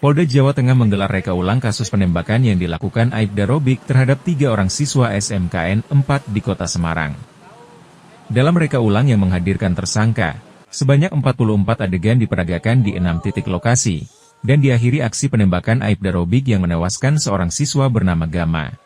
Polda Jawa Tengah menggelar reka ulang kasus penembakan yang dilakukan Aibda Robik terhadap 3 orang siswa SMKN 4 di Kota Semarang. Dalam reka ulang yang menghadirkan tersangka, sebanyak 44 adegan diperagakan di 6 titik lokasi, dan diakhiri aksi penembakan Aibda Robik yang menewaskan seorang siswa bernama Gama.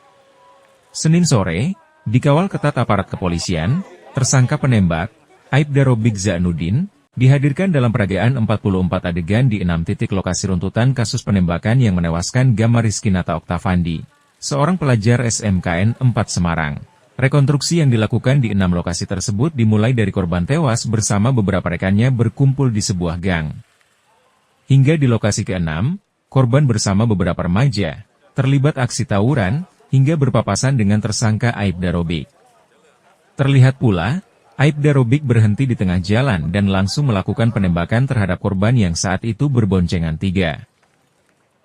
Senin sore, dikawal ketat aparat kepolisian, tersangka penembak, Aibda Robik Zainuddin, dihadirkan dalam peragaan 44 adegan di 6 titik lokasi runtutan kasus penembakan yang menewaskan Gama Rizkinata Oktavandi, seorang pelajar SMKN 4 Semarang. Rekonstruksi yang dilakukan di 6 lokasi tersebut dimulai dari korban tewas bersama beberapa rekannya berkumpul di sebuah gang. Hingga di lokasi ke-6, korban bersama beberapa remaja terlibat aksi tawuran hingga berpapasan dengan tersangka Aibda Robik. Terlihat pula, Aibda Robik berhenti di tengah jalan dan langsung melakukan penembakan terhadap korban yang saat itu berboncengan 3.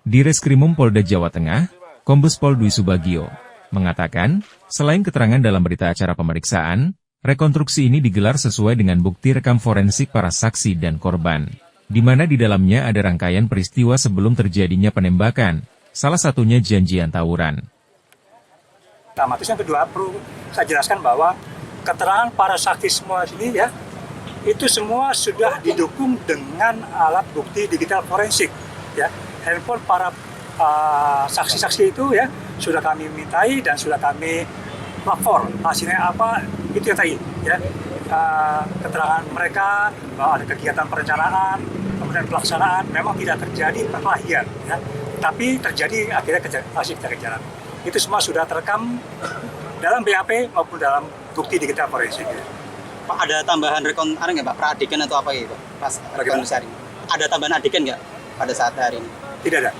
Di Reskrimum Polda Jawa Tengah, Kombes Pol Dwi Subagio mengatakan, selain keterangan dalam berita acara pemeriksaan, rekonstruksi ini digelar sesuai dengan bukti rekam forensik para saksi dan korban, di mana di dalamnya ada rangkaian peristiwa sebelum terjadinya penembakan, salah satunya janjian tawuran. Nah, terus yang kedua perlu saya jelaskan bahwa keterangan para saksi semua sini ya, itu semua sudah didukung dengan alat bukti digital forensik. Ya, handphone para saksi-saksi itu ya sudah kami mintai dan sudah kami lapor. Hasilnya apa? Itu yang tadi ya, keterangan mereka bahwa ada kegiatan perencanaan, kemudian pelaksanaan, memang tidak terjadi perkelahian, ya, tapi terjadi akhirnya hasil kejar-kejaran. Itu semua sudah terekam dalam BAP maupun dalam bukti digital forensik. Pak, ada tambahan nggak Pak, pra-adegan atau apa gitu pas rekonstruksi hari ini? Ada tambahan adegan nggak pada saat hari ini? Tidak ada.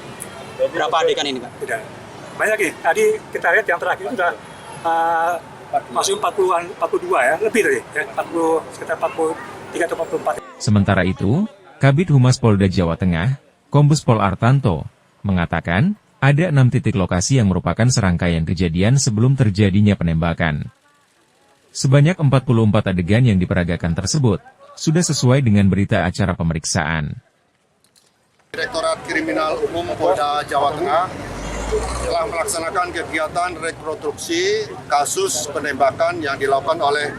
Berapa adegan ini Pak? Tidak ada. Banyak nih, tadi kita lihat yang terakhir sudah masuk 40-an, 42 ya, lebih tadi ya, 40, sekitar 43 atau 44. Sementara itu, Kabid Humas Polda Jawa Tengah, Kombes Pol Artanto, mengatakan, ada 6 titik lokasi yang merupakan serangkaian kejadian sebelum terjadinya penembakan. Sebanyak 44 adegan yang diperagakan tersebut, sudah sesuai dengan berita acara pemeriksaan. Direktorat Kriminal Umum Polda Jawa Tengah telah melaksanakan kegiatan rekonstruksi kasus penembakan yang dilakukan oleh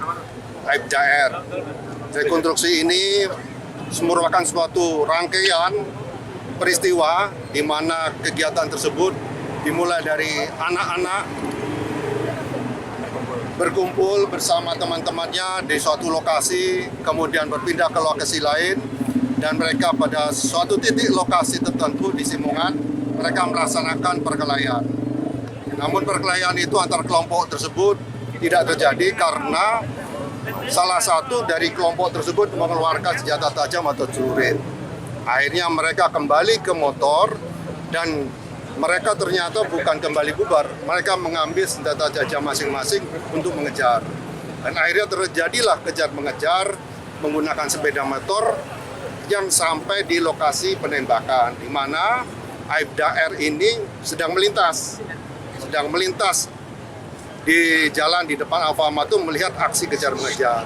Aibda R. Rekonstruksi ini merupakan suatu rangkaian peristiwa di mana kegiatan tersebut dimulai dari anak-anak berkumpul bersama teman-temannya di suatu lokasi, kemudian berpindah ke lokasi lain, dan mereka pada suatu titik lokasi tertentu di Simongan, mereka melaksanakan perkelahian. Namun perkelahian itu antar kelompok tersebut tidak terjadi karena salah satu dari kelompok tersebut mengeluarkan senjata tajam atau celurit. Akhirnya mereka kembali ke motor dan mereka ternyata bukan kembali bubar. Mereka mengambil senjata tajam masing-masing untuk mengejar. Dan akhirnya terjadilah kejar-mengejar menggunakan sepeda motor yang sampai di lokasi penembakan, di mana Aibda R ini sedang melintas di jalan di depan Alfamart itu melihat aksi kejar-mengejar.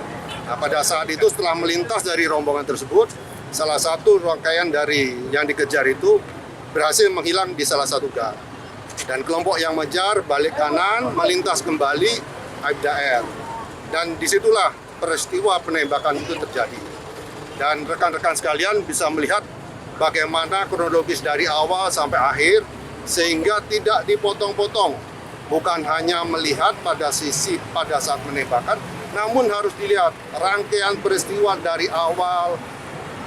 Nah, pada saat itu setelah melintas dari rombongan tersebut, salah satu rangkaian dari yang dikejar itu berhasil menghilang di salah satu gang. Dan kelompok yang mengejar balik kanan, melintas kembali Aibda R. Dan disitulah peristiwa penembakan itu terjadi. Dan rekan-rekan sekalian bisa melihat bagaimana kronologis dari awal sampai akhir, sehingga tidak dipotong-potong. Bukan hanya melihat pada saat penembakan, namun harus dilihat rangkaian peristiwa dari awal,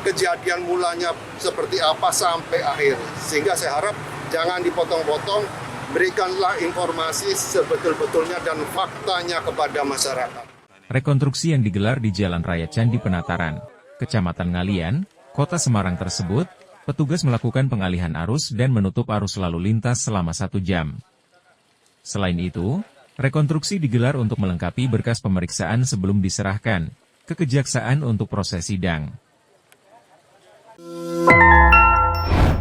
kejadian mulanya seperti apa sampai akhir. Sehingga saya harap jangan dipotong-potong, berikanlah informasi sebetul-betulnya dan faktanya kepada masyarakat. Rekonstruksi yang digelar di Jalan Raya Candi Penataran, Kecamatan Ngalian, Kota Semarang tersebut, petugas melakukan pengalihan arus dan menutup arus lalu lintas selama 1 jam. Selain itu, rekonstruksi digelar untuk melengkapi berkas pemeriksaan sebelum diserahkan ke Kejaksaan untuk proses sidang.